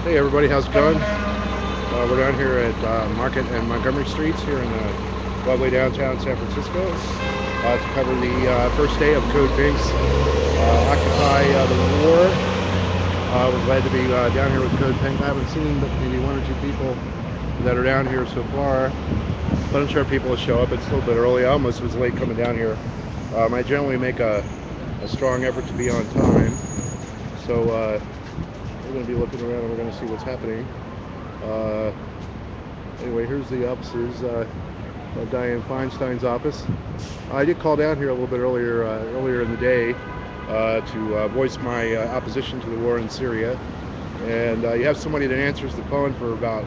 Hey everybody, how's it going? We're down here at Market and Montgomery Streets here in lovely downtown San Francisco to cover the first day of Code Pink's Occupy the War. We're glad to be down here with Code Pink. I haven't seen maybe one or two people that are down here so far, but I'm sure people will show up. It's still a bit early. I almost was late coming down here. I generally make a strong effort to be on time, so we're going to be looking around and we're going to see what's happening. Anyway, here's the offices of Dianne Feinstein's office. I did call down here a little bit earlier in the day to voice my opposition to the war in Syria, and you have somebody that answers the phone for about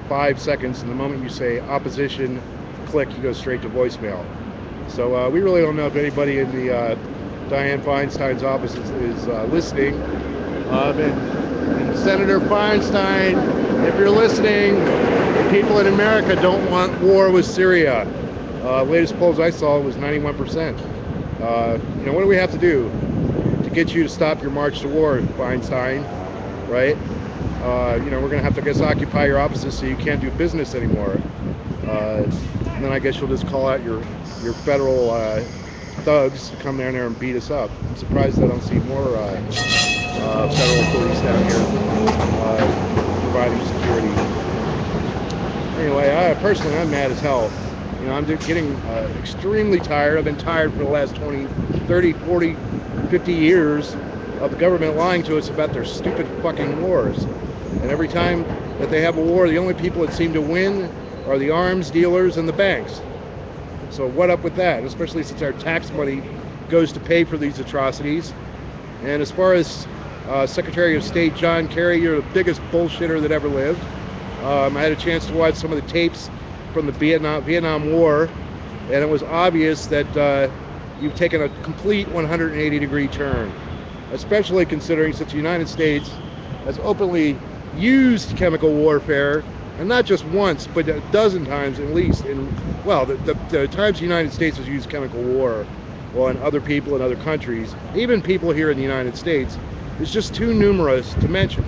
5 seconds, and the moment you say opposition, click, you go straight to voicemail. So we really don't know if anybody in the Dianne Feinstein's office is listening. And Senator Feinstein, if you're listening, the people in America don't want war with Syria. Latest polls I saw was 91%. What do we have to do to get you to stop your march to war, Feinstein? Right? We're going to have to, I guess, occupy your offices so you can't do business anymore. And then I guess you'll just call out your federal thugs to come down there and beat us up. I'm surprised I don't see more federal police down here providing security. Anyway, personally, I'm mad as hell. I'm getting extremely tired. I've been tired for the last 20, 30, 40, 50 years of the government lying to us about their stupid fucking wars. And every time that they have a war, the only people that seem to win are the arms dealers and the banks. So what up with that? Especially since our tax money goes to pay for these atrocities. And as far as Secretary of State John Kerry, you're the biggest bullshitter that ever lived. I had a chance to watch some of the tapes from the Vietnam War, and it was obvious that you've taken a complete 180-degree turn, especially considering since the United States has openly used chemical warfare, and not just once, but a dozen times at least. The times the United States has used chemical war on other people in other countries, even people here in the United States, is just too numerous to mention.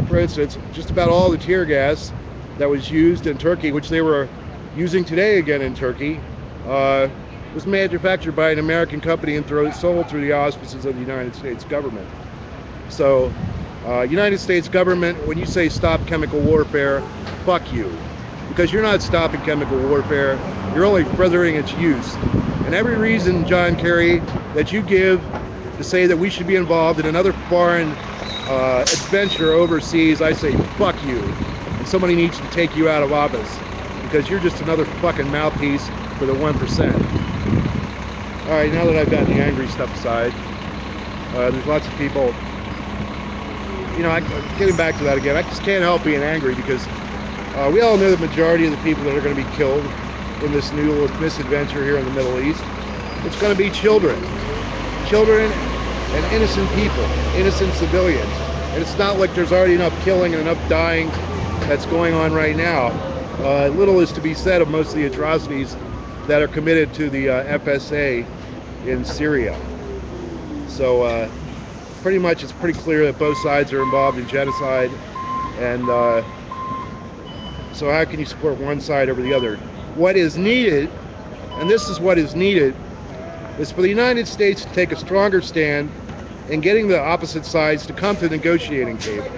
For instance, just about all the tear gas that was used in Turkey, which they were using today again in Turkey, was manufactured by an American company and sold through the auspices of the United States government. So, United States government, when you say stop chemical warfare, fuck you. Because you're not stopping chemical warfare, you're only furthering its use. And every reason, John Kerry, that you give to say that we should be involved in another foreign adventure overseas, I say fuck you. And somebody needs to take you out of office, because you're just another fucking mouthpiece for the 1%. Alright, now that I've gotten the angry stuff aside, there's lots of people, getting back to that again, I just can't help being angry, because we all know the majority of the people that are going to be killed in this new misadventure here in the Middle East, it's going to be children and innocent people, innocent civilians. And it's not like there's already enough killing and enough dying that's going on right now. Little is to be said of most of the atrocities that are committed to the FSA in Syria. So pretty much it's pretty clear that both sides are involved in genocide, and so how can you support one side over the other? What is needed, and this is what is needed, is for the United States to take a stronger stand in getting the opposite sides to come to the negotiating table.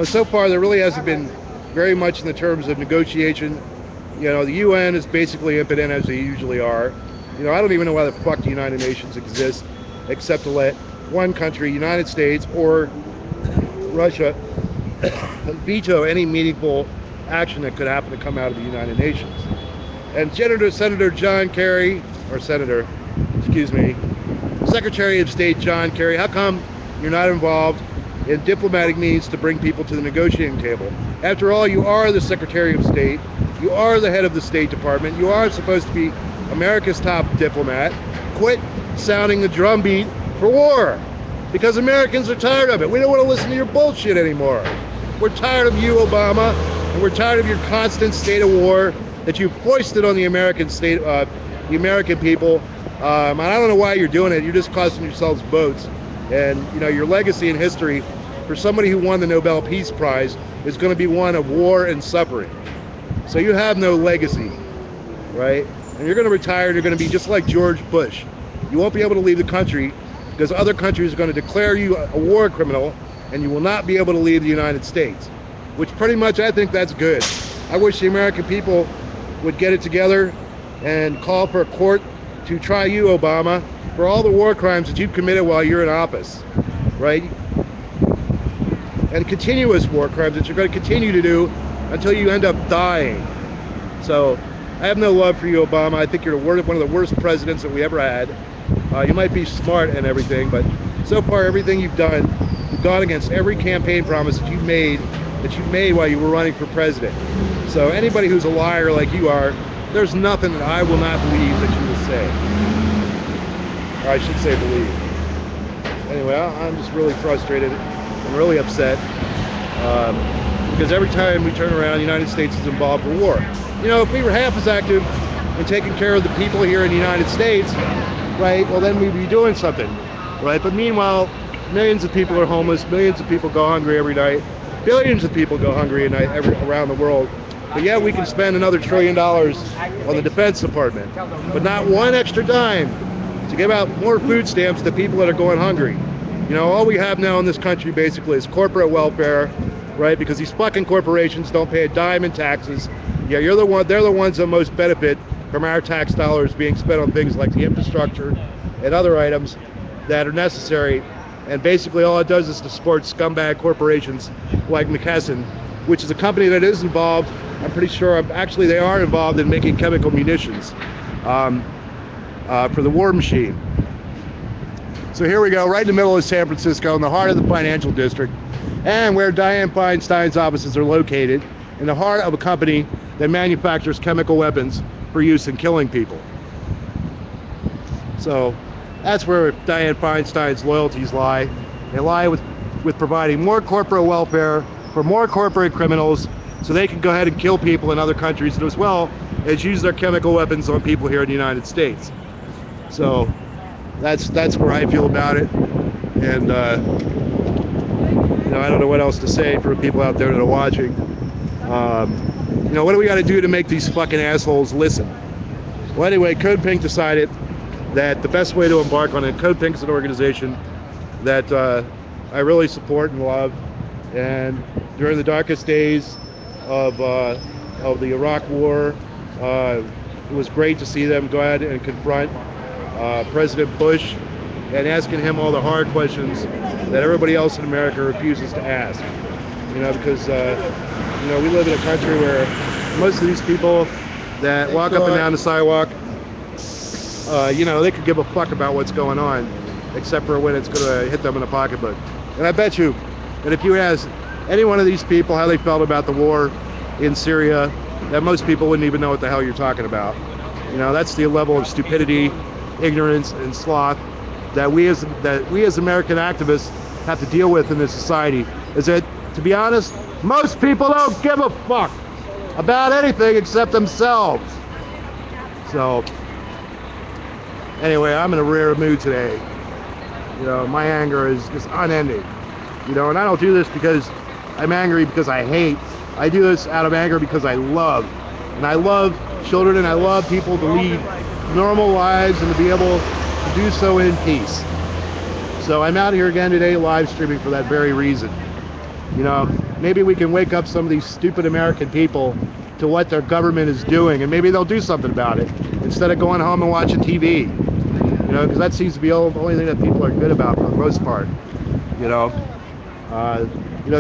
So far there really hasn't been very much in the terms of negotiation. The UN is basically impotent, as they usually are. I don't even know why the fuck the United Nations exists, except to let one country, United States or Russia, veto any meaningful action that could happen to come out of the United Nations. And Secretary of State John Kerry, how come you're not involved in diplomatic means to bring people to the negotiating table? After all, you are the Secretary of State, you are the head of the State Department, you are supposed to be America's top diplomat. Quit sounding the drumbeat for war, because Americans are tired of it. We don't want to listen to your bullshit anymore. We're tired of you, Obama, and we're tired of your constant state of war that you've foisted on the American people. And I don't know why you're doing it. You're just costing yourselves votes. And your legacy in history for somebody who won the Nobel Peace Prize is going to be one of war and suffering. So you have no legacy, right? And you're going to retire, and you're going to be just like George Bush. You won't be able to leave the country because other countries are going to declare you a war criminal, and you will not be able to leave the United States, which pretty much I think that's good. I wish the American people would get it together and call for a court to try you, Obama, for all the war crimes that you've committed while you're in office, right? And continuous war crimes that you're going to continue to do until you end up dying. So I have no love for you, Obama. I think you're one of the worst presidents that we ever had. You might be smart and everything, but so far everything you've done, you've gone against every campaign promise that you've made while you were running for president. So anybody who's a liar like you are, there's nothing that I will not believe that you will say. Or I should say believe. Anyway, I'm just really frustrated. I'm really upset because every time we turn around, the United States is involved for war. You know, if we were half as active in taking care of the people here in the United States, right, well then we'd be doing something, right? But meanwhile, millions of people are homeless, millions of people go hungry every night, billions of people go hungry at night around the world. But yet we can spend another $1 trillion on the Defense Department, but not one extra dime to give out more food stamps to people that are going hungry. You know, all we have now in this country basically is corporate welfare, right? Because these fucking corporations don't pay a dime in taxes. Yeah, they're the ones that most benefit from our tax dollars being spent on things like the infrastructure and other items that are necessary. And basically all it does is to support scumbag corporations like McKesson, which is a company that is involved, I'm pretty sure, actually they are involved in making chemical munitions for the war machine. So here we go, right in the middle of San Francisco, in the heart of the financial district, and where Dianne Feinstein's offices are located, in the heart of a company that manufactures chemical weapons for use in killing people. So that's where Dianne Feinstein's loyalties lie. They lie with providing more corporate welfare for more corporate criminals so they can go ahead and kill people in other countries, and as well as use their chemical weapons on people here in the United States. So that's where I feel about it. And you know, I don't know what else to say for people out there that are watching. You know, what do we got to do to make these fucking assholes listen? Well, anyway, Code Pink decided that the best way to embark on it, Code Pink is an organization that I really support and love, and during the darkest days of the Iraq War, it was great to see them go ahead and confront President Bush and asking him all the hard questions that everybody else in America refuses to ask. You know, because you know, we live in a country where most of these people that walk up and down the sidewalk, you know, they could give a fuck about what's going on, except for when it's going to hit them in the pocketbook. And I bet you that if you ask any one of these people how they felt about the war in Syria, that most people wouldn't even know what the hell you're talking about. You know, that's the level of stupidity, ignorance, and sloth that we as American activists have to deal with in this society. Is that, to be honest, most people don't give a fuck about anything except themselves. So anyway, I'm in a rare mood today. You know, my anger is just unending. You know, and I don't do this because I'm angry because I hate. I do this out of anger because I love. And I love children, and I love people to lead normal lives and to be able to do so in peace. So I'm out here again today live streaming for that very reason. You know, maybe we can wake up some of these stupid American people to what their government is doing, and maybe they'll do something about it instead of going home and watching TV. You know, because that seems to be the only thing that people are good about for the most part. You know,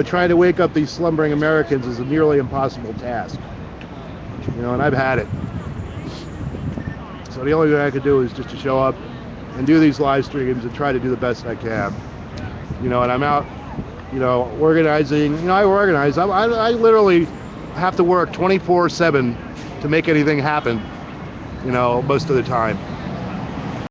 trying to wake up these slumbering Americans is a nearly impossible task. You know, and I've had it. So the only thing I could do is just to show up and do these live streams and try to do the best I can. You know, and I'm out, you know, organizing. You know, I organize. I literally have to work 24/7 to make anything happen, you know, most of the time.